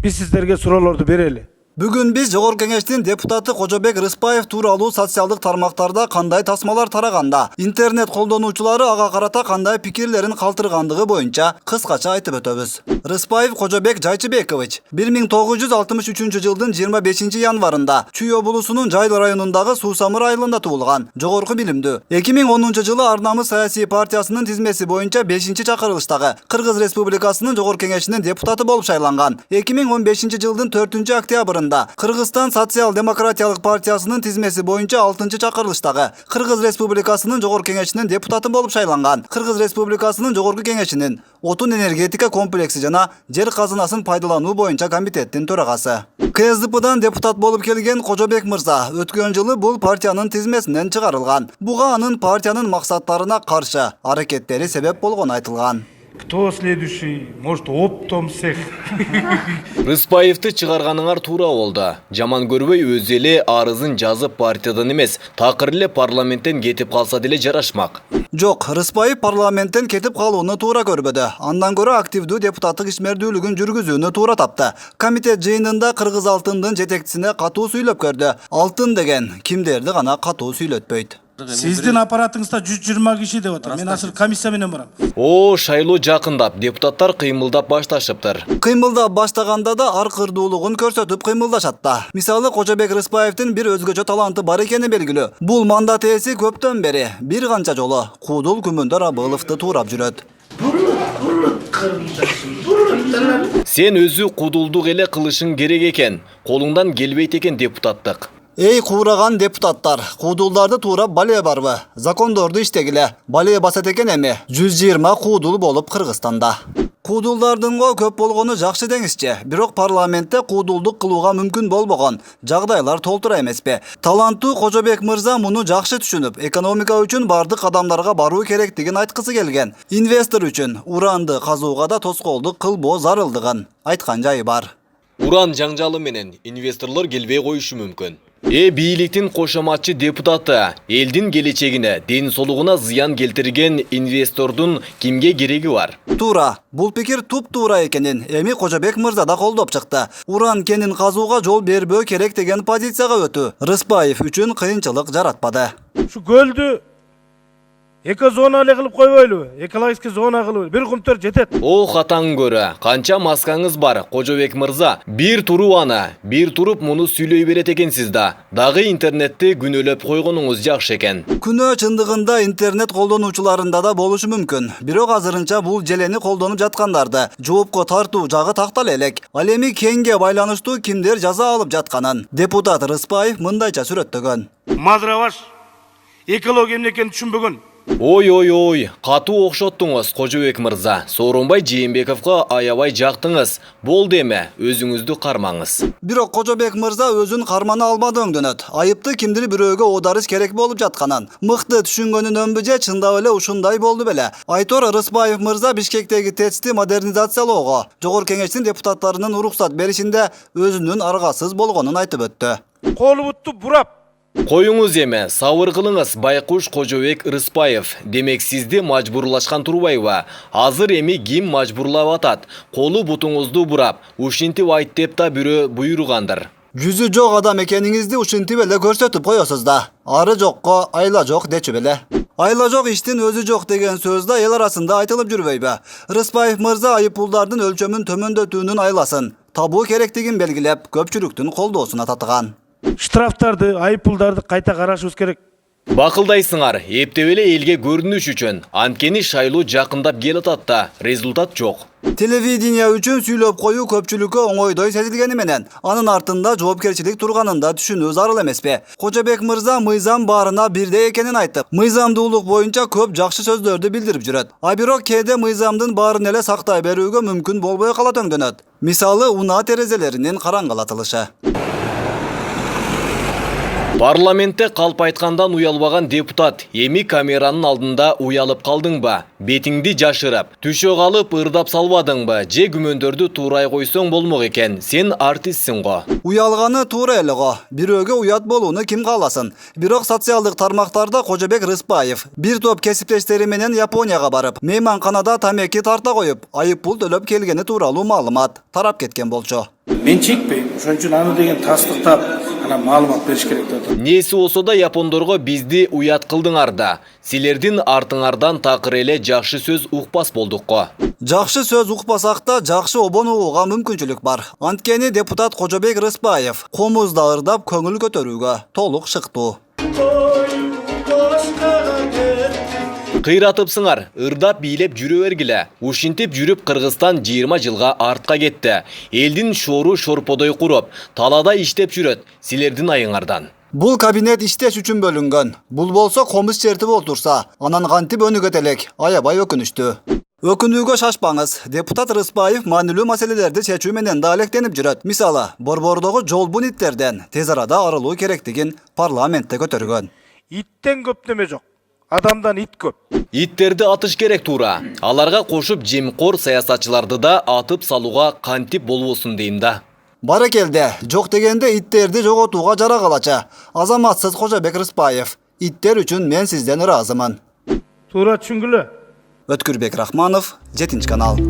Биз сиздерге суроолорду берели. Бүгүн биз Жогорку Кеңештин депутаты Кожобек Рыспаев тууралуу социалдык тармактарда кандай тасмалар тараганда, интернет колдонуучулары ага карата кандай пикирлерин калтыргандыгы боюнча кыскача айтып өтөбүз. Рыспаев Кожобек Жайчыбекович 1963 жылдын 25 январында Чүй облусунун Жайыл районундагы Суусамыр айылында туулган. Жогорку билимдүү. 2010 жылы Ар Намыс саясий партиясынын тизмеси боюнча 5-чакырылыштагы Кыргыз Республикасынын Жогорку Кеңешинин депутаты болуп шайланган. 2015 жылдын 4-октябрында Кыргызстан социал-демократиялык партиясынын тизмеси боюнча 6-чакырылыштагы Кыргыз Республикасынын Жогорку Кеңешинин депутаты болуп шайланган. Кыргыз Республикасынын Жогорку Кеңешинин отун энергетика комплекси жана жер казынасын пайдалануу боюнча комитеттин төрагасы. КСДПдан депутат болуп келген Кожобек мырза өткөн жылы бул партиянын тизмесинен чыгарылган. Буга анын партиянын максаттарына каршы аракеттери себеп болгону айтылган. Кто следующий? Может, оптом всех? Рыспаевты чыгарганыңар туура болду. Жаман көрбөй өз эле арызын жазып партиядан эмес, такыр эле парламенттен кетип калса деле жарашмак. Жок, Рыспаев парламенттен кетип калууну туура көрбөдү. Андан көрө активдүү депутаттык ишмердүүлүгүн жүргүзүүнү туура тапты. Комитет жыйынында Кыргыз алтындын жетекчисине катуу сүйлөп көрдү. Алтын деген кимдерди гана катуу сүйлөтпөйт. Сиздин аппаратыңызда 120 киши деп атат. Мен азыр комиссия менен барам. О, шайлоо жакындап, депутаттар кыймылдап башташыптыр. Кыймылдап баштаганда да ар кырдуулугун көрсөтүп кыймылдашат да. Мисалы Кожобек Рыспаевдин бир өзгөчө таланты бар экени белгилүү. Бул мандат ээси көптөн бери бир канча жолу Куудул Күмөндөр Абыловду туурап жүрөт. Сен өзү кудулдук эле кылышың керек экен. Колуңдан келбейт экен депутаттык. Эй куураган депутаттар, куудулдарды туурап бале барбы? Закондорду иштегиле. Бале басат экен эми 120 куудул болуп Кыргызстанда. Куудулдардынго көп болгону жакшы деңизчи, бирок парламентте куудулдук кылууга мүмкүн болбогон жагдайлар толтура эмеспи? Таланттуу Кожобек мырза муну жакшы түшүнүп, экономика үчүн бардык адамдарга баруу керектигин айткысы келген. Инвестор үчүн уранды казууга да тоскоолдук кылбоо зарылдыгын айткан жайы бар. Уран жаңжалы менен инвесторлор келбей коюшу мүмкүн. Бийликтин кошоматчы депутаты элдин келечегине, ден соолугуна зыян келтирген инвестордун кимге кереги бар? Туура, бул пикир туп-туура экенин эми Кожобек мырза да колдоп чыкты. Уран кенин казууга жол бербөө керек деген позицияга өтүү Рыспаев үчүн кыйынчылык жаратпады. Şu gölдү эко зона эле кылып койбойлубу? Экологический зона кылып, бир кумтөр жетет. О, хатаң көрө. Канча маскаңыз бар, Кожобек мырза. Бир туруп аны, бир туруп муну сүйлөй берет экенсиз да. Дагы интернетти күнөөлөп койгонуңуз жакшы экен. Күнөө чындыгында интернет колдонуучуларында да болушу мүмкүн. Бирок азырынча бул желени колдонуп жаткандарды жоопко тартуу жагы тактала элек. Ал эми кеңге байланыштуу кимдер жаза алып жатканын депутат Рыспаев мындайча сүрөттөгөн. Мазыраваш экология эмне экенин түшүнбөгөн. Ой, катуу окшоттуңуз, Кожобек мырза. Сооронбай Жээнбековго аябай жактыңыз. Болду эме, өзүңүздү кармаңыз. Бирок Кожобек мырза өзүн кармана албады өңдөнөт. Айыпты кимдир бирөөгө оодарыш керек болуп жатканын мыкты түшүнгөнүнөнбү же чындап эле ушундай болду беле? Айтор Рыспаев мырза Бишкектеги ТЭЦти модернизациялоого Жогорку Кеңештин депутаттарынын уруксат беришинде өзүнүн аргасыз болгонун айтып өттү. Колубутту бурап Коюңуз эме, сабыр кылыңыз, Байкуш Кожобек Рыспаев. Демек сизди мажбурлашкан турбайбы? Азыр эми ким мажбурлап атат? Колу бутуңузду бурап, ушинтип айт деп да бирөө буйругандыр. Жүзү жок адам экениңизди ушинтип эле көрсөтүп коесуз да. Ары жокко айла жок дечү беле. Айла жок иштин өзү жок деген сөз да эл арасында айтылып жүрбөйбү? Рыспаев мырза айыппулдардын өлчөмүн төмөндөтүүнүн айласын табуу керектигин белгилеп, көпчүлүктүн колдоосуна татыган. штрафтарды, айыппулдарды кайта карашыбыз керек. Бакылдайсыңар, эптеп эле элге көрүнүш үчүн. Анткени шайлоо жакындап келатат да, результат жок. Телевидение үчүн сүйлөп коюу көпчүлүккө оңойдой сезилгени менен, анын артында жоопкерчилик турганын да түшүнүү зарыл эмеспи? Кожобек мырза мыйзам баарына бирдей экенин айтып, мыйзамдуулук боюнча көп жакшы сөздөрдү билдирип жүрөт. А бирок кээде мыйзамдын баарын эле сактай берүүгө мүмкүн болбой калат өңдөнөт. Мисалы, унаа терезелеринин караңгылатылышы. Парламентте калп айткандан уялбаган депутат эми камеранын алдында уялып калдыңбы? Бетиңди жашырып, түшө калып ырдап салбадыңбы? Же күмөндөрдү туурай койсоң болмок экен. Сен артистсиң го. Уялганы туура эле го. Бирөөгө уят болууну ким кааласын? Бирок социалдык тармактарда Кожобек Рыспаев бир топ кесиптештери менен Японияга барып, мейманканада тамеки тарта коюп, айып пул төлөп келгени тууралуу маалымат тарап кеткен болчу. Мен чекпейм. Ошон үчүн аны деген тастыктап, ана маалымат бериш керек деп атам. Неси болсо да япондорго бизди уят кылдыңар да. Силердин артыңардан такыр эле жакшы сөз укпас болдук го. Жакшы сөз укпасак да жакшы обон угууга мүмкүнчүлүк бар. Анткени депутат Кожобек Рыспаев комузда ырдап көңүл көтөрүүгө толук шыктуу. Кыйратыпсыңар, ырдап бийлеп жүрө бергиле. Ушинтип жүрүп Кыргызстан 20 жылга артка кетти. Элдин шору шорподой куруп, талада иштеп жүрөт. Силердин айыңардан. Бул кабинет иштеш үчүн бөлүнгөн. Бул болсо комуз чертип отурса, анан кантип өнүгөт элек, аябай өкүнүчтүү. Өкүнүүгө шашпаңыз. Депутат Рыспаев маанилүү маселелерди чечүү менен да алектенип жүрөт. Мисалы, борбордогу жолбун иттерден тез арада арылуу керектигин парламентте көтөргөн. Иттен көп неме жок. Адамдан ит көп. Иттерди атыш керек туура. Аларга кошуп жемкор саясатчыларды да атып салууга кантип болбосун дейм да. Баракелде, жок дегенде иттерди жоготууга жара калача. Азаматсыз Кожобек Рыспаев. Иттер үчүн мен сизден ыраазымын. Туура түшүнгүлө. Өткүрбек Рахманов, 7 канал.